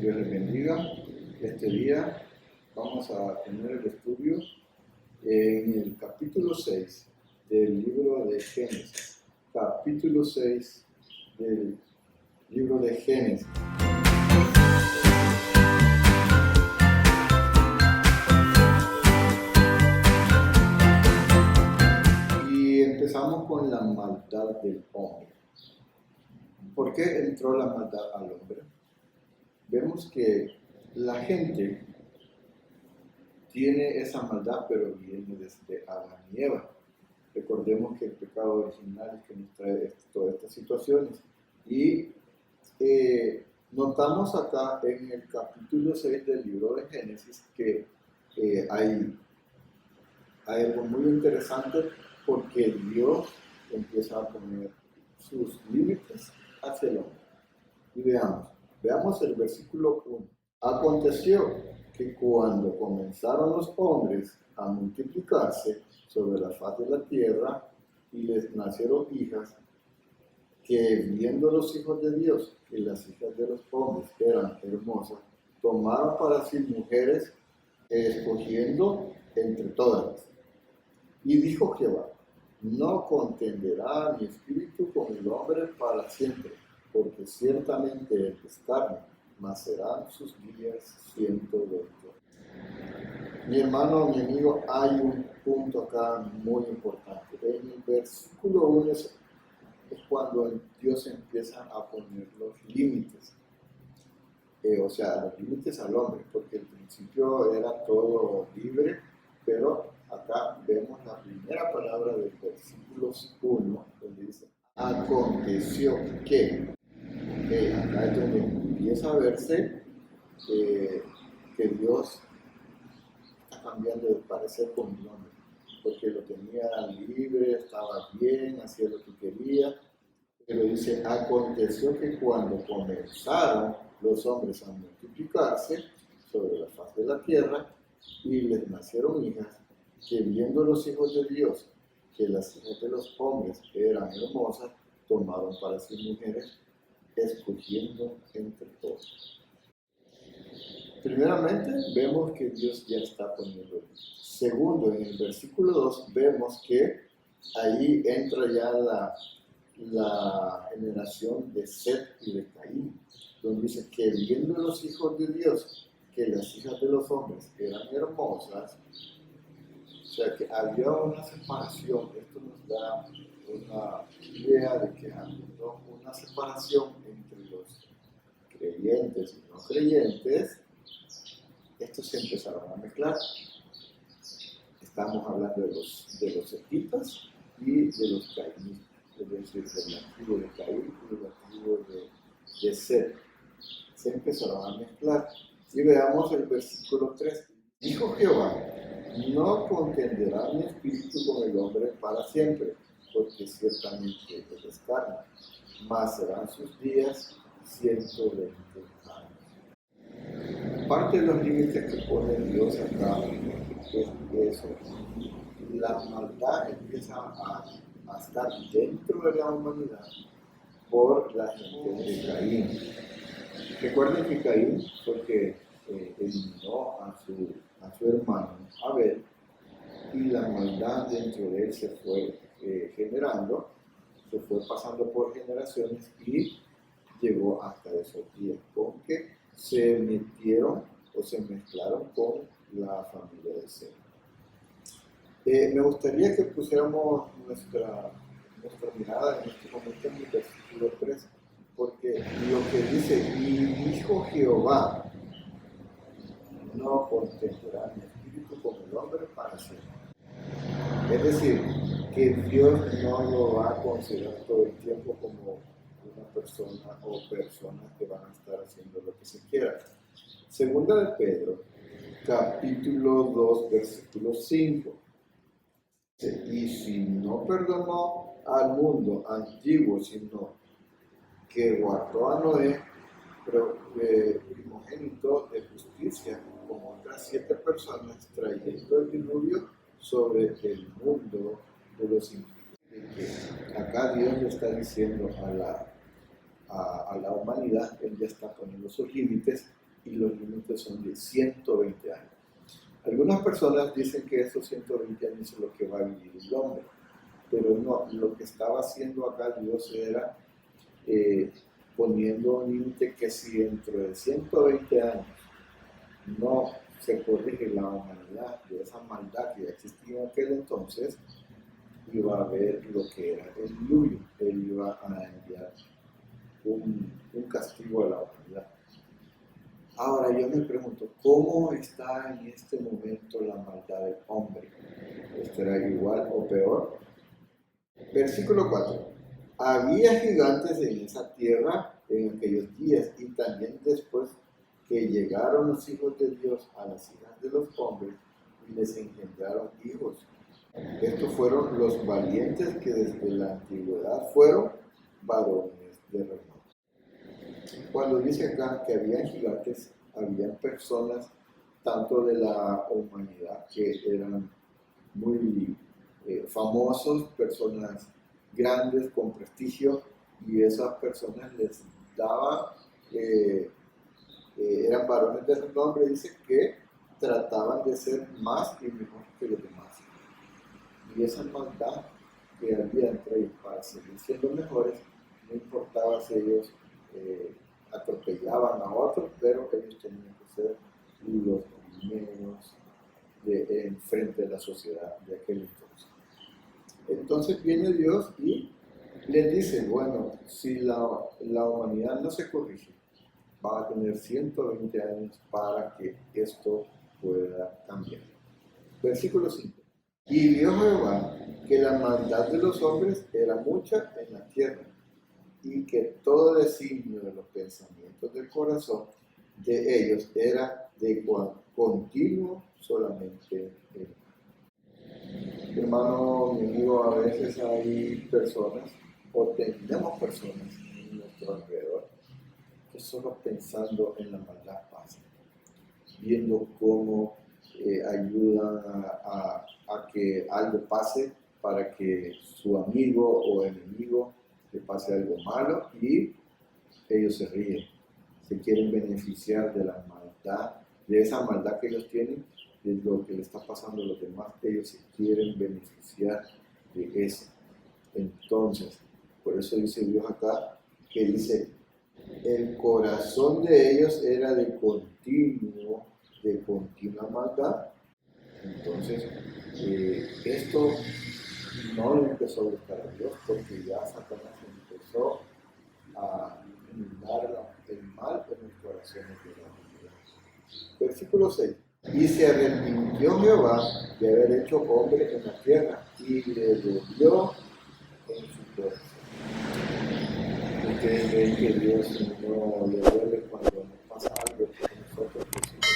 Dios les bendiga. Este día vamos a tener el estudio en el capítulo 6 del libro de Génesis. Capítulo 6 del libro de Génesis. Y empezamos con la maldad del hombre. ¿Por qué entró la maldad al hombre? Vemos que la gente tiene esa maldad, pero viene desde Adán y Eva. Recordemos que el pecado original es que nos trae todas estas situaciones. Y notamos acá en el capítulo 6 del libro de Génesis que hay algo muy interesante, porque Dios empieza a poner sus límites hacia el hombre. Y veamos el versículo 1. Aconteció que cuando comenzaron los hombres a multiplicarse sobre la faz de la tierra y les nacieron hijas, que viendo los hijos de Dios que las hijas de los hombres eran hermosas, tomaron para sí mujeres, escogiendo entre todas. Y dijo Jehová: no contenderá mi espíritu con el hombre para siempre, porque ciertamente él es carne, mas serán sus días 120. Mi hermano, mi amigo, hay un punto acá muy importante. En el versículo 1 es cuando Dios empieza a poner los límites. O sea, los límites al hombre, porque al principio era todo libre, pero acá vemos la primera palabra del versículo 1, donde dice: aconteció que. Acá es donde empieza a verse que Dios está cambiando de parecer con el hombre, porque lo tenía libre, estaba bien, hacía lo que quería. Pero dice: aconteció que cuando comenzaron los hombres a multiplicarse sobre la faz de la tierra y les nacieron hijas, que viendo los hijos de Dios que las hijas de los hombres eran hermosas, tomaron para sí mujeres, escogiendo entre todos. Primeramente, vemos que Dios ya está poniendo. Segundo, en el versículo 2, vemos que ahí entra ya la generación de Set y de Caín, donde dice que viendo los hijos de Dios que las hijas de los hombres eran hermosas, o sea que había una separación. Esto nos da una idea de que había una separación entre los creyentes y no creyentes. Estos se empezaron a mezclar. Estamos hablando de los setitas y de los caínistas, es decir, del antiguo de Caín y del antiguo de Set. Se empezaron a mezclar. Y veamos el versículo 3. Dijo Jehová: no contenderá mi espíritu con el hombre para siempre, porque ciertamente él es carne, mas serán sus días 120 años. Parte de los límites que pone Dios acá es eso. La maldad empieza a estar dentro de la humanidad por la gente de Caín. Recuerden que Caín fue que eliminó a su hermano Abel, y la maldad dentro de él se fue generando, se fue pasando por generaciones y llegó hasta esos días, con que se metieron o se mezclaron con la familia de Set. Me gustaría que pusiéramos nuestra mirada en este momento en el versículo 3, porque lo que dice: y dijo Jehová, no contenderá mi espíritu con el hombre para siempre. Es decir, que Dios no lo va a considerar todo el tiempo como una persona o personas que van a estar haciendo lo que se quiera. Segunda de Pedro, capítulo 2, versículo 5. Y si no perdonó al mundo antiguo, sino que guardó a Noé, primogénito de justicia, como otras 7 personas, trayendo el diluvio sobre el mundo de los impíos. Acá Dios le está diciendo a la humanidad, Él ya está poniendo sus límites, y los límites son de 120 años. Algunas personas dicen que esos 120 años es lo que va a vivir el hombre, pero no, lo que estaba haciendo acá Dios era poniendo un límite que si dentro de 120 años no se corrige la humanidad de esa maldad que ya existía en aquel entonces, iba a haber lo que era el diluvio. Él iba a enviar un castigo a la humanidad. Ahora yo me pregunto, ¿cómo está en este momento la maldad del hombre? ¿Estará igual o peor? Versículo 4. Había gigantes en esa tierra en aquellos días, y también después que llegaron los hijos de Dios a las hijas de los hombres y les engendraron hijos. Estos fueron los valientes que desde la antigüedad fueron varones de renombre. Cuando dice acá que había gigantes, habían personas tanto de la humanidad que eran muy famosos, personas grandes con prestigio, y esas personas les daban, eran varones de renombre, dice que trataban de ser más y mejor que los demás. Y esa maldad que había entre ellos para seguir siendo mejores, no importaba si ellos atropellaban a otros, pero ellos tenían que ser los primeros frente a la sociedad de aquel entonces. Entonces viene Dios y les dice, bueno, si la humanidad no se corrige, va a tener 120 años para que esto pueda cambiar. Versículo 5. Y vio Jehová que la maldad de los hombres era mucha en la tierra, y que todo designio de los pensamientos del corazón de ellos era de continuo solamente el mal. Hermano, mi amigo, a veces hay personas, o tenemos personas en nuestro alrededor, que solo pensando en la maldad pasan, viendo cómo ayudan a que algo pase para que su amigo o enemigo le pase algo malo, y ellos se ríen, se quieren beneficiar de la maldad, de esa maldad que ellos tienen, de lo que le está pasando a los demás. Ellos se quieren beneficiar de eso. Entonces, por eso dice Dios acá, que dice, el corazón de ellos era de continua maldad. Entonces, esto no le empezó a gustar a Dios, porque ya Satanás empezó a inundar el mal en los corazones de la humanidad. Versículo 6. Y se arrepintió Jehová de haber hecho hombre en la tierra, y le dolió en su corazón. Ustedes ven que Dios no le duele cuando nos pasa algo que nosotros decimos,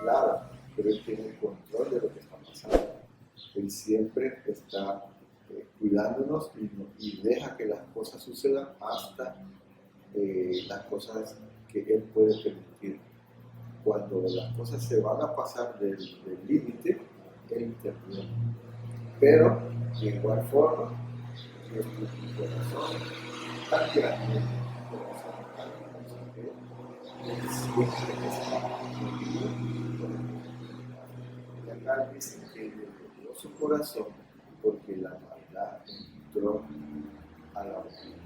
claro, pero Él tiene el control de lo que está pasando. Él siempre está cuidándonos y deja que las cosas sucedan hasta las cosas que Él puede permitir. Cuando las cosas se van a pasar del límite, Él interviene. Pero, de igual forma, nuestro corazón tan grande, corazón tan consciente, Él siempre está conmigo. Y acá dice que le dio su corazón porque la maldad entró a la humanidad.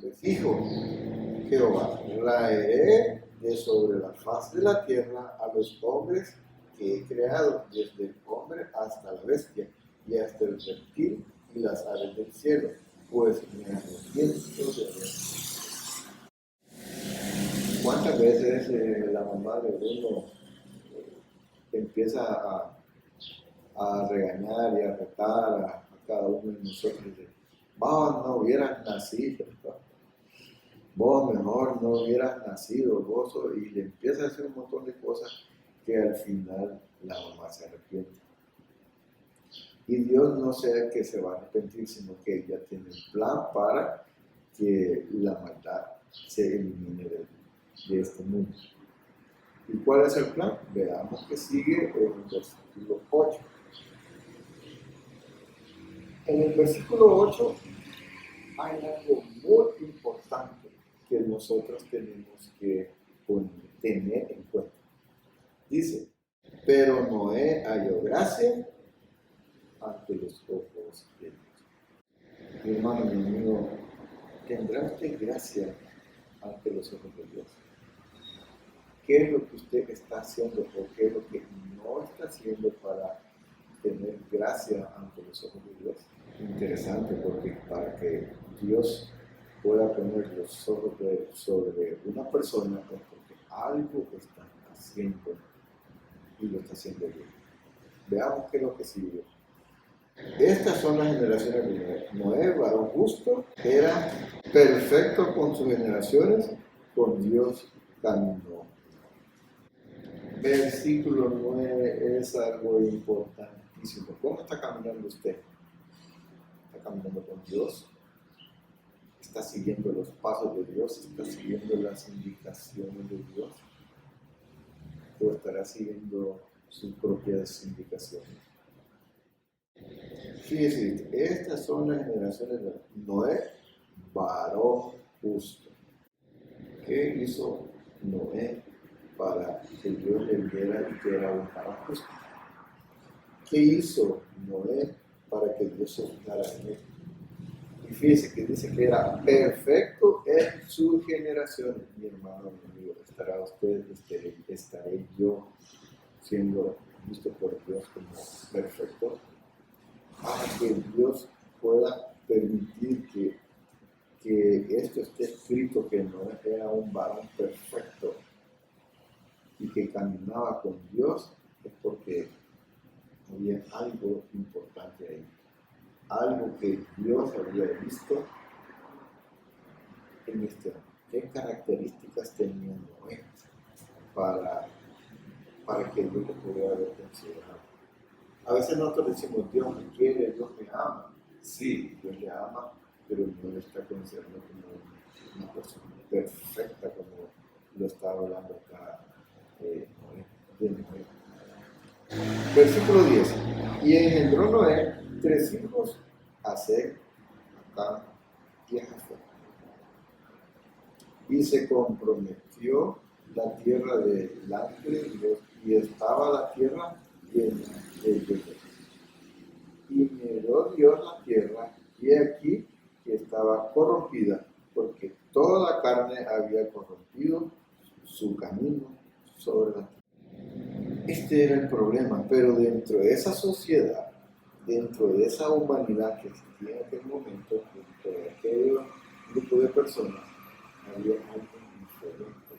Pues dijo Jehová, raeré de sobre la faz de la tierra a los hombres que he creado, desde el hombre hasta la bestia, y hasta el reptil y las aves del cielo, pues me arrepiento de ellos. ¿Cuántas veces la mamá de uno empieza a regañar y a retar a cada uno de nosotros? Vos no hubieras nacido, vos mejor no hubieras nacido, vos, y le empieza a hacer un montón de cosas que al final la mamá se arrepiente. Y Dios no sea que se va a arrepentir, sino que ella tiene un plan para que la maldad se elimine de este mundo. ¿Y cuál es el plan? Veamos que sigue en el versículo 8. En el versículo 8 hay algo muy importante que nosotros tenemos que poner pero Noé halló gracia ante los ojos de Dios. Mi hermano, mi amigo, ¿tendrá usted gracia ante los ojos de Dios? ¿Qué es lo que usted está haciendo o qué es lo que no está haciendo para tener gracia ante los ojos de Dios? Interesante, porque para que Dios pueda poner los ojos sobre una persona es porque algo está haciendo y lo está haciendo bien. Veamos qué es lo que sigue. Estas son las generaciones de Noé. Noé, varón justo, era perfecto con sus generaciones, con Dios caminó. Versículo 9 es algo importantísimo. ¿Cómo está caminando usted? ¿Está caminando con Dios? ¿Está siguiendo los pasos de Dios? ¿Está siguiendo las indicaciones de Dios? ¿O estará siguiendo sus propias indicaciones? Fíjense, estas son las generaciones de Noé, varón justo. ¿Qué hizo Noé para que Dios le viera y que era un varón justo? ¿Qué hizo Noé para que Dios se fijara en él? Y fíjense que dice que era perfecto en sus generaciones. Mi hermano, mi amigo, ¿estará usted, estaré yo siendo visto por Dios como perfecto? Para que Dios pueda permitir que esto esté escrito, que no era un varón perfecto y que caminaba con Dios, es porque había algo importante ahí, algo que Dios había visto en este hombre. ¿Qué características tenía Noé para que Dios lo pudiera haber considerado? A veces nosotros decimos, Dios me quiere, Dios me ama. Sí, Dios le ama, pero no le está considerando como una persona perfecta, como lo está hablando acá de Noé. Versículo 10. Y engendró Noé 3 hijos, a Sem, a Cam y a Jafet. Y se comprometió la tierra delante y estaba la tierra llena de bebés. Y miró Dios la tierra, y aquí que estaba corrompida, porque toda la carne había corrompido su camino sobre la tierra. Este era el problema, pero dentro de esa sociedad, dentro de esa humanidad que existía en aquel momento, dentro de aquel grupo de personas, había alguien diferente,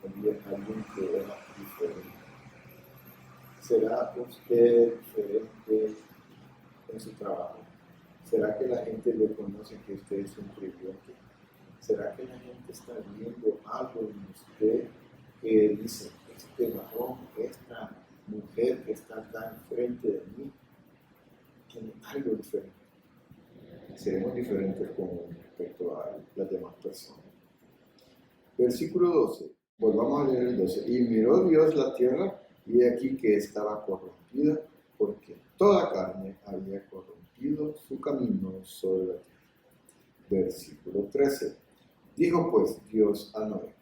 había alguien que era diferente. ¿Será usted diferente en su trabajo? ¿Será que la gente le conoce que usted es un creyente? ¿Será que la gente está viendo algo en usted que dice, este varón, esta mujer que está acá enfrente de mí, tiene algo diferente? Seremos diferentes con respecto a las demás personas. Versículo 12, volvamos a leer el 12. Y miró Dios la tierra, y aquí que estaba corrompida, porque toda carne había corrompido su camino sobre la tierra. Versículo 13. Dijo pues Dios a Noé,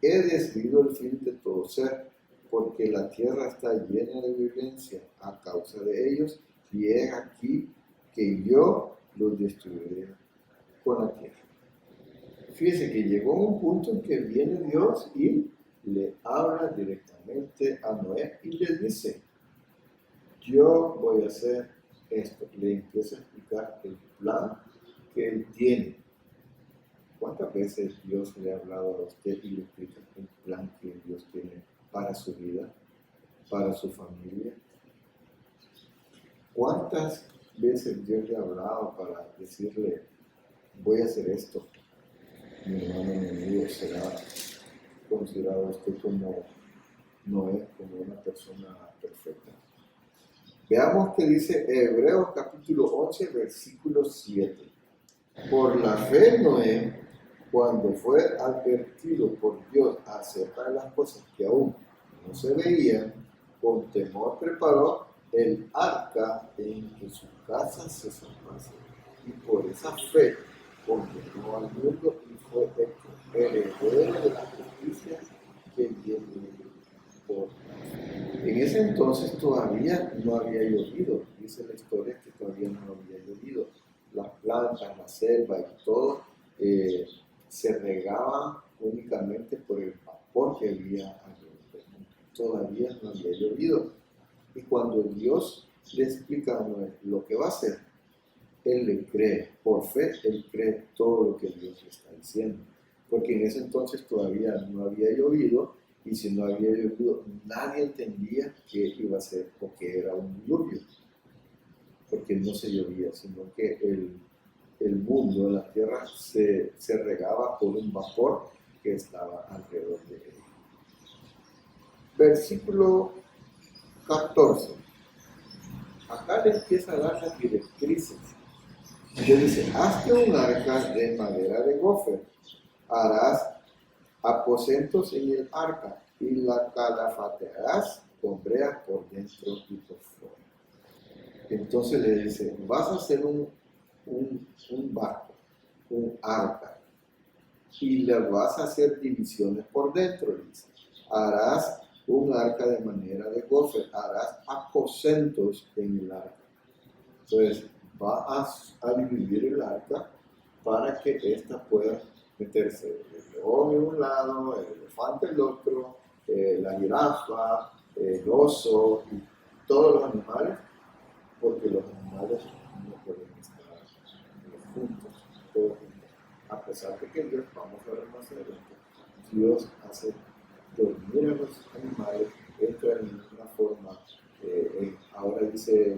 he decidido el fin de todo ser, porque la tierra está llena de violencia a causa de ellos, y he aquí que yo los destruiré con la tierra. Fíjese que llegó un punto en que viene Dios y le habla directamente a Noé y le dice, yo voy a hacer esto. Le empieza a explicar el plan que él tiene. ¿Cuántas veces Dios le ha hablado a usted y le explica el plan que Dios tiene para su vida, para su familia? ¿Cuántas veces Dios le ha hablado para decirle, voy a hacer esto? Mi hermano, mi amigo, será considerado usted como Noé, como una persona perfecta. Veamos qué dice Hebreos capítulo 11, versículo 7. Por la fe Noé, cuando fue advertido por Dios acerca de las cosas que aún no se veían, con temor preparó el arca en que su casa se salvase. Y por esa fe condenó al mundo y fue hecho heredero de la justicia que viene por fe. En ese entonces todavía no había llovido, dice la historia que todavía no había llovido. Las plantas, la selva y todo se regaban únicamente por el vapor que había alrededor. Todavía no había llovido. Y cuando Dios le explica a Noé lo que va a hacer, él le cree, por fe, él cree todo lo que Dios le está diciendo. Porque en ese entonces todavía no había llovido, y si no había llovido, nadie entendía qué iba a ser o qué era un diluvio. Porque no se llovía, sino que el mundo, la tierra, se regaba por un vapor que estaba alrededor de él. Versículo 14. Acá le empieza a dar las directrices. Le dice, hazte un arca de madera de gofer, harás aposentos en el arca y la calafatearás con brea por dentro y por fuera. Entonces le dice, vas a hacer un barco, un arca, y le vas a hacer divisiones por dentro, dice. Harás un arca de manera de gofer, harás aposentos en el arca. Entonces, va a dividir el arca para que ésta pueda meterse el león en un lado, el elefante en el otro, la jirafa, el oso y todos los animales, porque los animales no pueden estar juntos, todos juntos. A pesar de que Dios, vamos a ver más adelante, Dios hace dormir a los animales, entra en una forma, ahora dice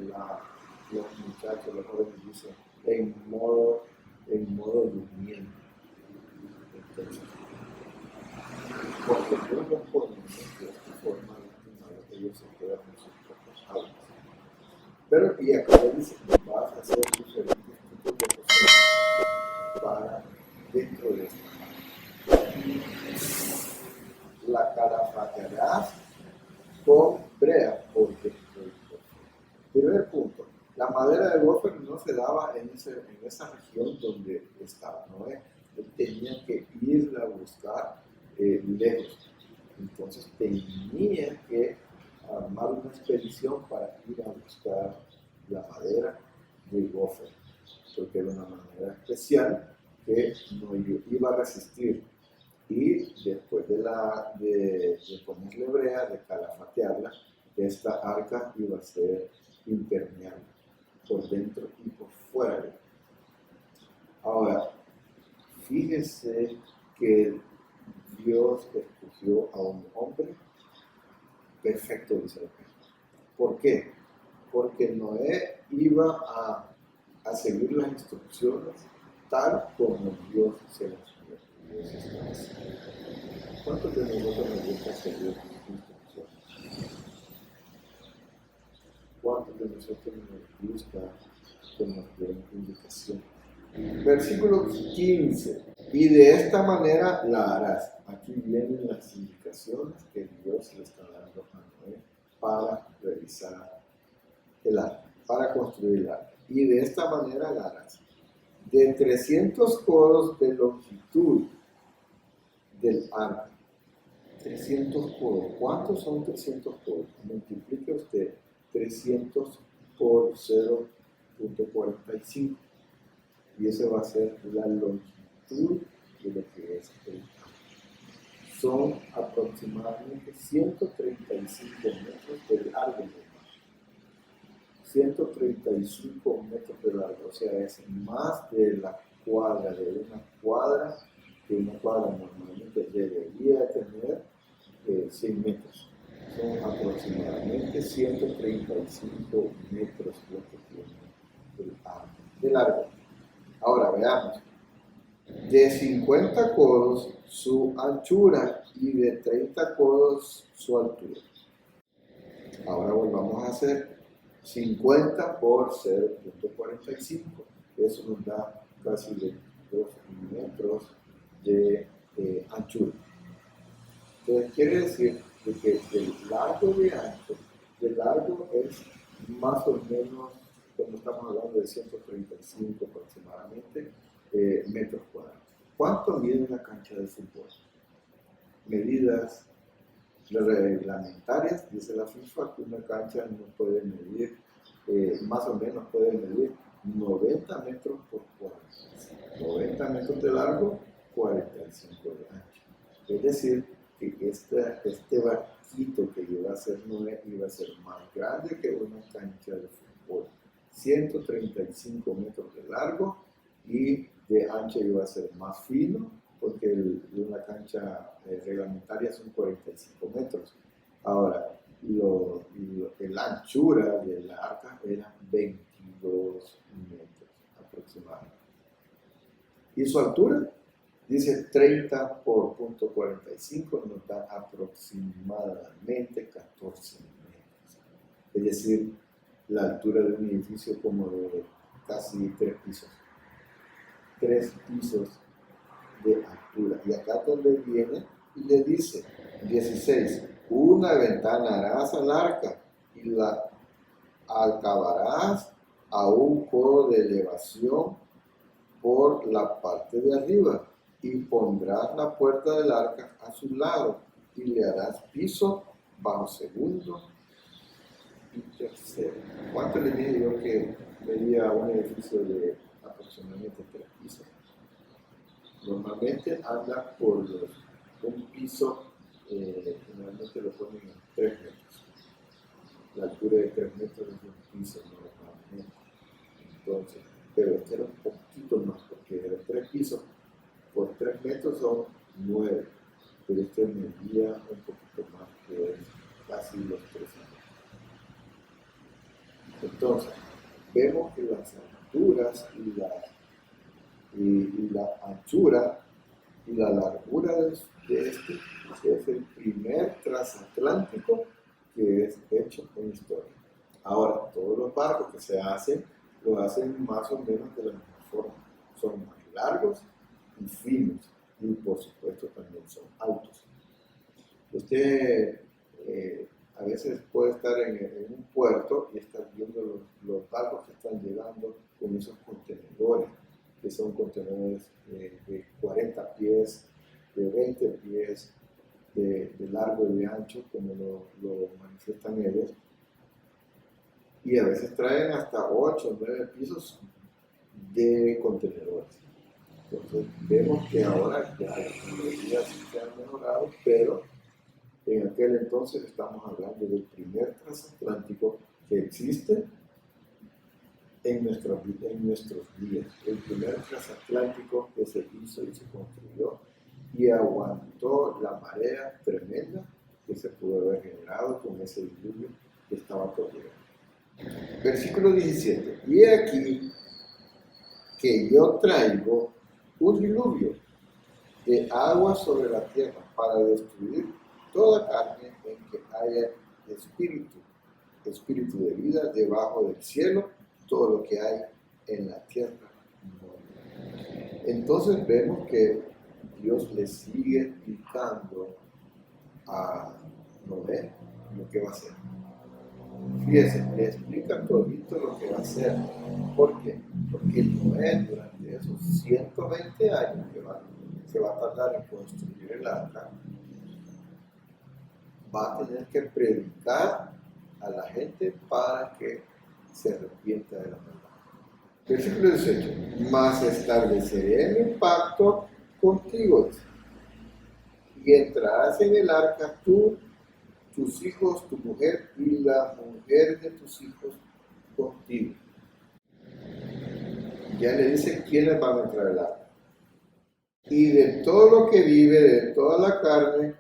los muchachos, los jóvenes dicen, en modo durmiendo. Entonces, porque Dios los pone de esta forma, ellos se quedan en sus propios autos. Pero, y acá le dice, vas a hacer diferentes tipos de cosas para dentro de esta. La calafatearás con brea por dentro. Primer punto, la madera de gofer no se daba en esa región donde estaba Noé. Él tenía que irla a buscar lejos. Entonces tenía que armar una expedición para ir a buscar la madera de gofer, porque era una madera especial que no iba a resistir. Y después de ponerle brea, de calafatearla, esta arca iba a ser impermeable por dentro y por fuera. Ahora, fíjese que Dios escogió a un hombre perfecto, dice la Biblia. ¿Por qué? Porque Noé iba a seguir las instrucciones tal como Dios se las dio. ¿Cuántos de nosotros nos gusta seguir las instrucciones? ¿Cuántos de nosotros nos gusta que nos den indicación? Versículo 15. Y de esta manera la harás. Aquí vienen las indicaciones que Dios le está dando a Noé para realizar el arca, para construir el arca. Y de esta manera la harás. De 300 codos de longitud del arca. 300 codos. ¿Cuántos son 300 codos? Multiplique usted 300 por 0.45. Y esa va a ser la longitud de lo que es el arca. Son aproximadamente 135 metros de largo. 135 metros de largo, o sea, es más de la cuadra, de una cuadra, que una cuadra normalmente debería tener 100 metros. Son aproximadamente 135 metros lo que tiene el arca de largo. Ahora veamos, de 50 codos su anchura y de 30 codos su altura. Ahora volvamos a hacer 50 por 0.45. Eso nos da casi 2 metros de anchura. Entonces quiere decir que el largo de ancho, el largo es más o menos, como estamos hablando de 135 aproximadamente metros cuadrados. ¿Cuánto mide una cancha de fútbol? Medidas reglamentarias, dice la FIFA, que una cancha no puede medir, más o menos puede medir 90 metros por 45, 90 metros de largo, 45 de ancho. Es decir, que este barquito que iba a ser Noé iba a ser más grande que una cancha de fútbol. 135 metros de largo y de ancho iba a ser más fino, porque una cancha reglamentaria son 45 metros. Ahora, la anchura de la arca era 22 metros aproximadamente. ¿Y su altura? Dice 30 por punto 45, nos da aproximadamente 14 metros. Es decir, la altura de un edificio como de casi 3 pisos. 3 pisos de altura. Y acá donde viene y le dice, 16, una ventana harás al arca y la acabarás a un codo de elevación por la parte de arriba y pondrás la puerta del arca a su lado y le harás piso bajo segundo y tercero. ¿Cuánto le dije yo que medía un edificio de aproximadamente 3 pisos? Normalmente anda por un piso, generalmente lo ponen en 3 metros. La altura de 3 metros es un piso normalmente. Entonces, pero este era un poquito más, porque era 3 pisos por 3 metros son 9, pero este medía un poquito más, que es casi los 3 metros. Entonces, vemos que las alturas y la anchura y la largura de este es el primer transatlántico que es hecho en historia. Ahora, todos los barcos que se hacen, lo hacen más o menos de la misma forma. Son más largos y finos, y por supuesto también son altos. Usted a veces puede estar en un puerto y estar viendo los barcos que están llegando con esos contenedores, que son contenedores de 40 pies, de 20 pies, de largo y de ancho, como lo manifiestan ellos, y a veces traen hasta 8 o 9 pisos de contenedores. Entonces vemos que ahora ya las tecnologías se han mejorado, pero en aquel entonces estamos hablando del primer transatlántico que existe en nuestros días. El primer transatlántico que se hizo y se construyó y aguantó la marea tremenda que se pudo haber generado con ese diluvio que estaba por llegar. Versículo 17. Y aquí que yo traigo un diluvio de agua sobre la tierra para destruir toda carne en que haya espíritu de vida debajo del cielo, todo lo que hay en la tierra. Entonces vemos que Dios le sigue explicando a Noé lo que va a hacer. Fíjense, le explica todito lo que va a hacer. ¿Por qué? Porque Noé durante esos 120 años que se va a tardar en construir el arca, va a tener que predicar a la gente para que se arrepienta de la maldad. Versículo 18. Mas estableceré mi pacto contigo y entrarás en el arca tú, tus hijos, tu mujer y la mujer de tus hijos contigo. Ya le dice quiénes van a entrar al arca. Y de todo lo que vive, de toda la carne,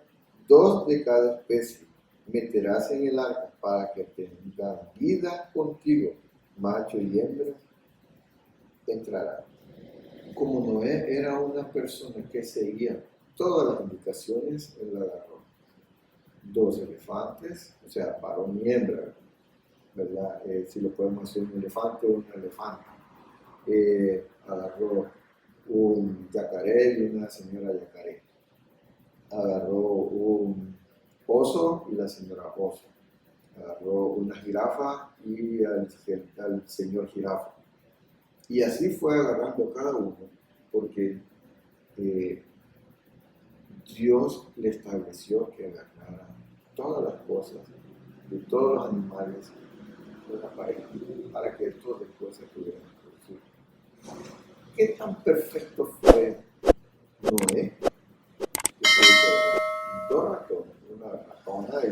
2 de cada especie meterás en el arca para que tengan vida contigo, macho y hembra entrarán. Como Noé era una persona que seguía todas las indicaciones, él agarró 2 elefantes, o sea, varón y hembra, ¿verdad? Si lo podemos hacer un elefante o una elefanta. Agarró un yacaré y una señora yacaré. Agarró un oso y la señora oso. Agarró una jirafa y al señor jirafa. Y así fue agarrando cada uno, porque Dios le estableció que agarrara todas las cosas, de todos los animales de la pareja, para que estos después se pudieran producir. ¿Qué tan perfecto fue Noé? Que tuvo dos ratones, una ratona y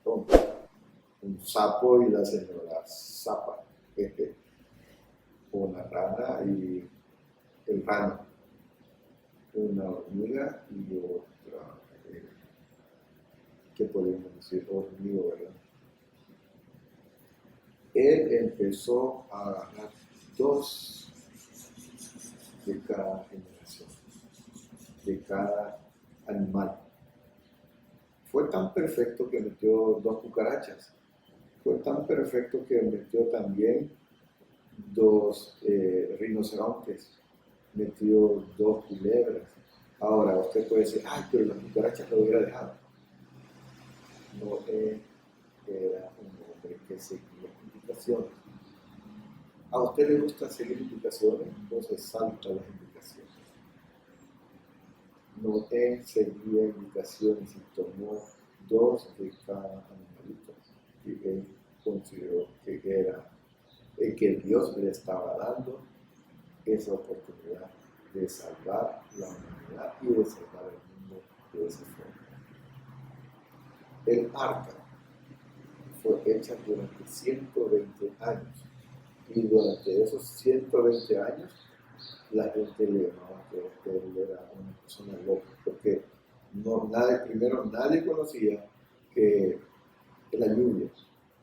un ratón, un sapo y la señora Zapa, una rana y el rano, una hormiga y otra, ¿qué podemos decir? Hormiga, ¿verdad? Él empezó a agarrar dos de cada generación, de cada animal. Fue tan perfecto que metió dos cucarachas. Fue tan perfecto que metió también dos rinocerontes, metió dos culebras. Ahora, usted puede decir, ay, pero las cucarachas lo hubiera dejado. No era un hombre que seguía indicaciones. ¿A usted le gusta seguir indicaciones? Entonces salta las indicaciones. Noé seguía indicaciones y tomó dos de cada animalito que él consideró que era el que Dios le estaba dando esa oportunidad de salvar la humanidad y de salvar el mundo de esa forma. El arca fue hecha durante 120 años y durante esos 120 años la gente le llamaba que él era una persona loca porque primero nadie conocía que la lluvia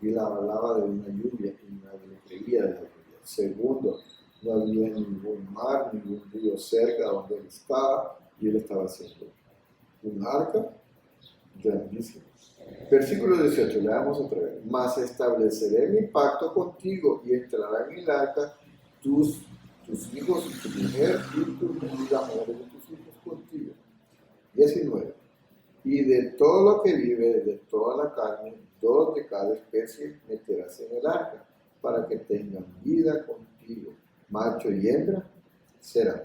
y él hablaba de una lluvia y nadie le creía de la lluvia. Segundo, no había ningún mar, ningún río cerca donde él estaba y él estaba haciendo un arca grandísimo. Versículo 18, leamos otra vez. Mas estableceré mi pacto contigo y entrarán en el arca tus hijos y tu mujer y la mujer de tus hijos contigo. 19. Y de todo lo que vive, de toda la carne, dos de cada especie meterás en el arca, para que tengan vida contigo. Macho y hembra serán.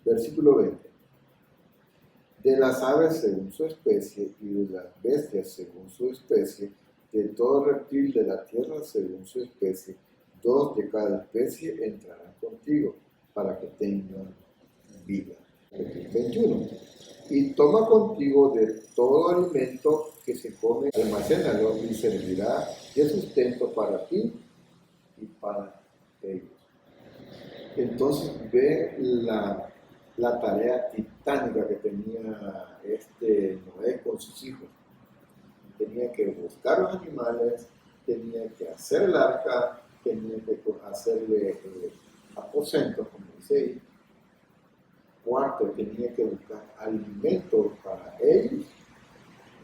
Versículo 20. De las aves según su especie y de las bestias según su especie, de todo reptil de la tierra según su especie, dos de cada especie entrarán contigo para que tengan vida. 21. Y toma contigo de todo alimento que se come, almacénalo y servirá de sustento para ti y para ellos. Entonces ve la tarea titánica que tenía Noé con sus hijos. Tenía que buscar los animales, tenía que hacer el arca, tenía que hacerle aposentos, como dice ahí. Cuarto, tenía que buscar alimento para ellos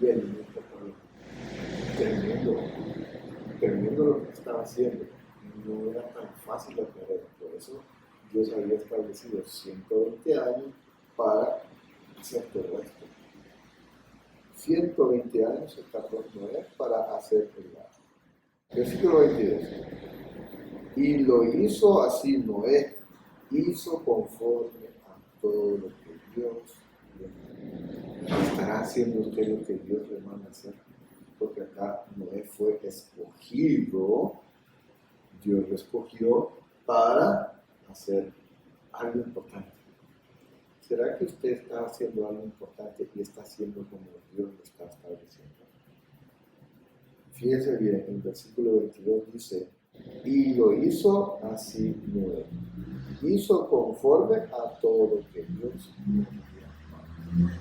y alimento para los demás. Tremendo lo que estaba haciendo. No era tan fácil la tarea, por eso Dios había establecido 120 años para hacer todo esto. 120 años se tardó Noé para hacer el arca. Versículo 22. Y lo hizo así Noé, hizo conforme a todo lo que Dios le mandó. ¿Estará haciendo usted lo que Dios le manda hacer? Porque acá Noé fue escogido, Dios lo escogió para hacer algo importante. ¿Será que usted está haciendo algo importante y está haciendo como Dios lo está estableciendo? Fíjese bien, el versículo 22 dice, y lo hizo así Noé. Hizo conforme a todo lo que Dios le mandó.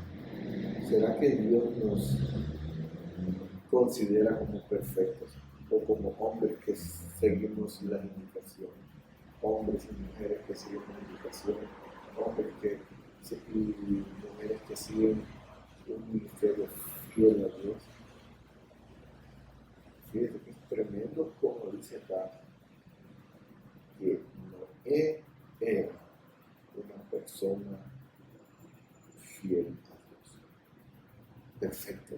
¿Será que Dios nos considera como perfectos o como hombres que seguimos las indicaciones? Hombres y mujeres que siguen las indicaciones, hombres y mujeres que siguen un ministerio fiel a Dios. Fíjate que es tremendo como dice acá que Noé era una persona fiel a Dios, perfecto.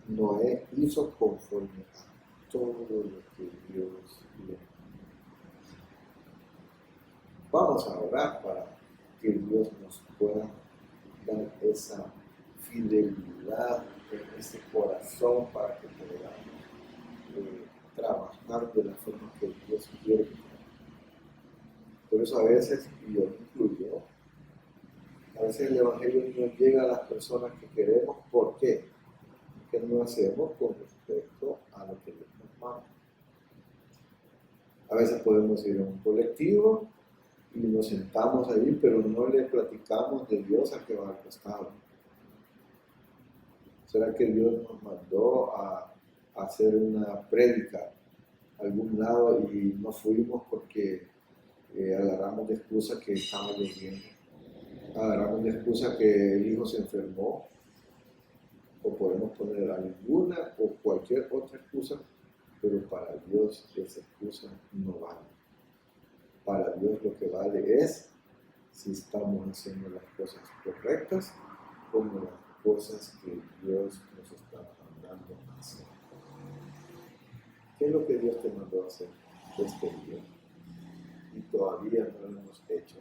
Noé hizo conforme a todo lo que Dios le mandó. Vamos a orar para que Dios nos pueda dar esa fidelidad en ese corazón para que podamos trabajar de la forma que Dios quiere. Por eso a veces, y yo me incluyo, a veces el Evangelio no llega a las personas que queremos. ¿Por qué? Porque no hacemos con respecto a lo que Dios nos manda. A veces podemos ir a un colectivo y nos sentamos ahí, pero no le platicamos de Dios al que va al costado. ¿Será que Dios nos mandó a hacer una prédica a algún lado y no fuimos porque agarramos de excusa que estaba lloviendo? Agarramos de excusa que el hijo se enfermó, o podemos poner alguna o cualquier otra excusa, pero para Dios esa excusa no vale. Para Dios lo que vale es si estamos haciendo las cosas correctas como las cosas que Dios nos está mandando a hacer. ¿Qué es lo que Dios te mandó a hacer este día? Y todavía no lo hemos hecho.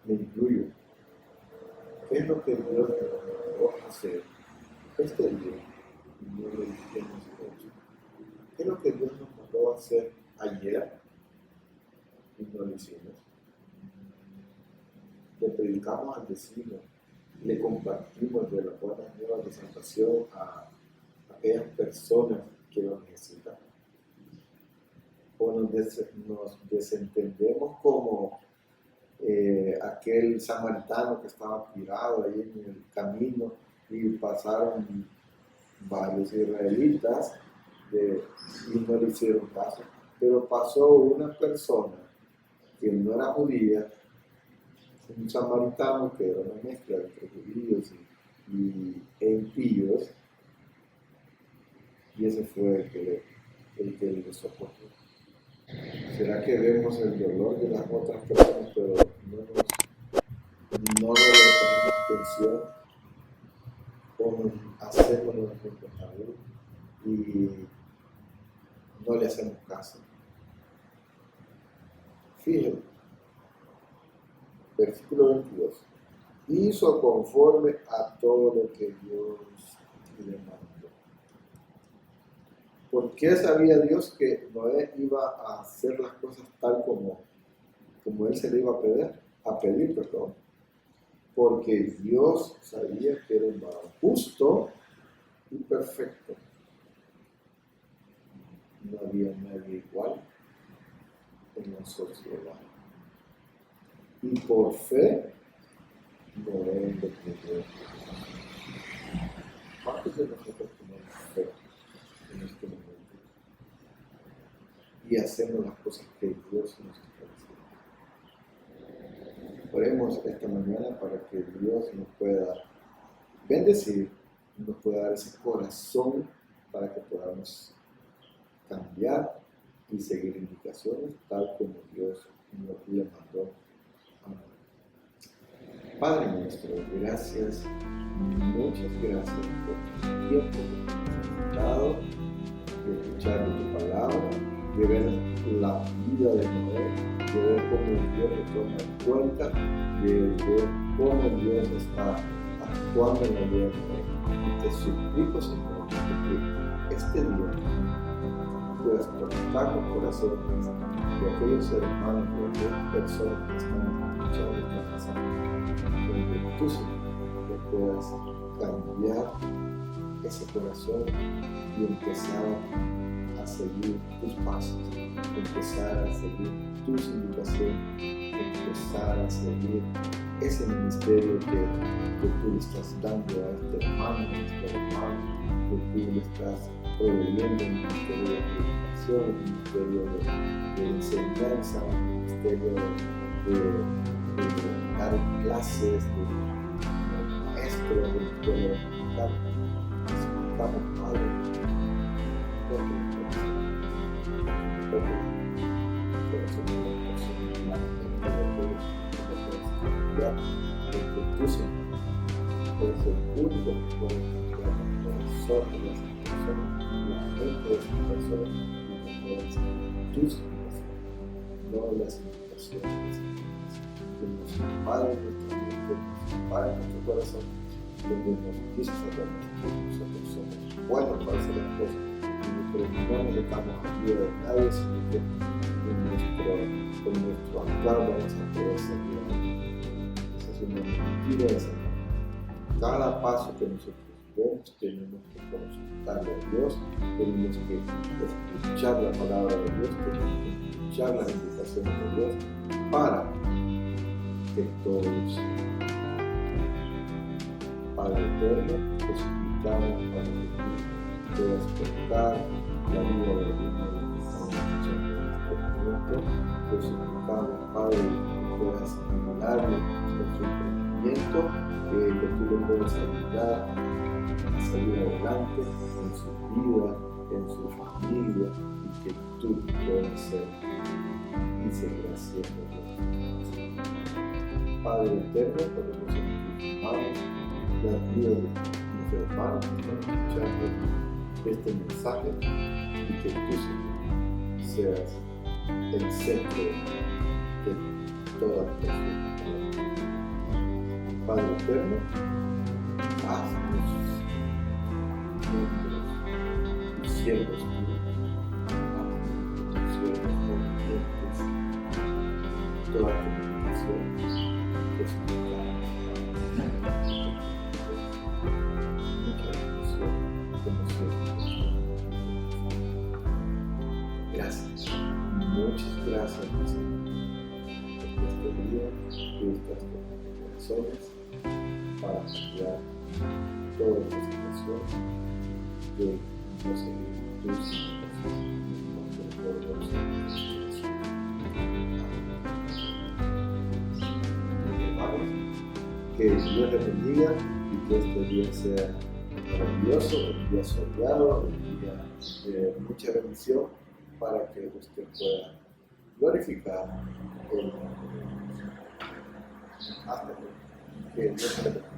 Me incluyo. ¿Qué es lo que Dios nos mandó a hacer este día y no lo hemos hecho? ¿Qué es lo que Dios nos mandó a hacer ayer y no lo hicimos? Le predicamos al vecino, le compartimos de las buenas nuevas de salvación a aquellas personas que lo necesitan. O nos desentendemos como aquel samaritano que estaba tirado ahí en el camino y pasaron varios israelitas y no le hicieron caso. Pero pasó una persona que no era judía, un samaritano que era una mezcla entre judíos e impíos, y ese fue el que le soportó. ¿Será que vemos el dolor de las otras personas, pero no le ponemos atención, o hacemos lo que nos y no le hacemos caso? Fíjense, versículo 22. Hizo conforme a todo lo que Dios le mandó. ¿Por qué sabía Dios que Noé iba a hacer las cosas tal como él se le iba a pedir? Porque Dios sabía que era un varón justo y perfecto. No había nadie igual en la sociedad. Y por fe, Noé le creyó. ¿Cuántos de nosotros tenemos fe en este momento? Y hacemos las cosas que Dios nos está diciendo. Oremos esta mañana para que Dios nos pueda bendecir, nos pueda dar ese corazón para que podamos cambiar y seguir indicaciones tal como Dios nos le mandó. Padre nuestro, gracias, muchas gracias por tu tiempo que nos has dado de escuchar tu palabra, de ver la vida de Noé, de ver cómo Dios le toma en cuenta, de ver cómo Dios está actuando en la vida de Noé. Y te suplico, Señor, que este día puedas conectar los corazones de aquellos hermanos, de aquellas personas que están escuchando esta pasada, donde tú, Señor, que puedas cambiar ese corazón y empezar a seguir tus pasos, empezar a seguir tus indicaciones, empezar a seguir ese ministerio que tú le estás dando a este hermano, que tú le estás proveyendo, un ministerio de predicación, un ministerio de enseñanza, un ministerio de dar clases, de maestro, de escuela dominical. Suplicamos, Padre, toque el corazón de la persona, la mente de Dios, porque tú, Señor, eres el único que puede cambiar el corazón de las personas, la mente de las personas, y que puedas tus indicaciones, no las indicaciones que nos separen nuestra mente, nos separen nuestro corazón, donde nos dice Satanás que nosotros somos buenos para hacer las cosas, pero no necesitamos ayuda de nadie, sino que con nuestro actuar vamos a poder salir adelante. Esa es una mentira de Satanás. Cada paso que nosotros demos tenemos que consultarle a Dios, tenemos que escuchar la palabra de Dios, tenemos que escuchar las indicaciones de Dios para que todo suceda. Padre eterno, te suplicamos para que tú puedas tocar la vida de uno de los que estamos escuchando en este momento. Te suplicamos, Padre, que puedas ayudarle en su emprendimiento, que tú le puedas ayudar a salir adelante en su vida, en su familia, y que tú puedas ser y seguir haciendo. Padre eterno, ponemos en tus manos la vida de nuestros hermanos que están escuchando este mensaje, y que tú, Señor, seas el centro de todas las personas. Padre eterno, haz nuestros miembros y siervos tuyos, haz nuestros siervos obedientes, toda comunicación que suplicamos. Gracias, muchas gracias, Señor, por este día, tú estás con nuestros corazones para cambiar toda esta situación de no seguir tus indicaciones, que Dios te bendiga y que este día sea maravilloso, un día soleado, un día de mucha bendición, para que usted pueda glorificar el nombre de Dios. Hasta luego. Que Dios te bendiga.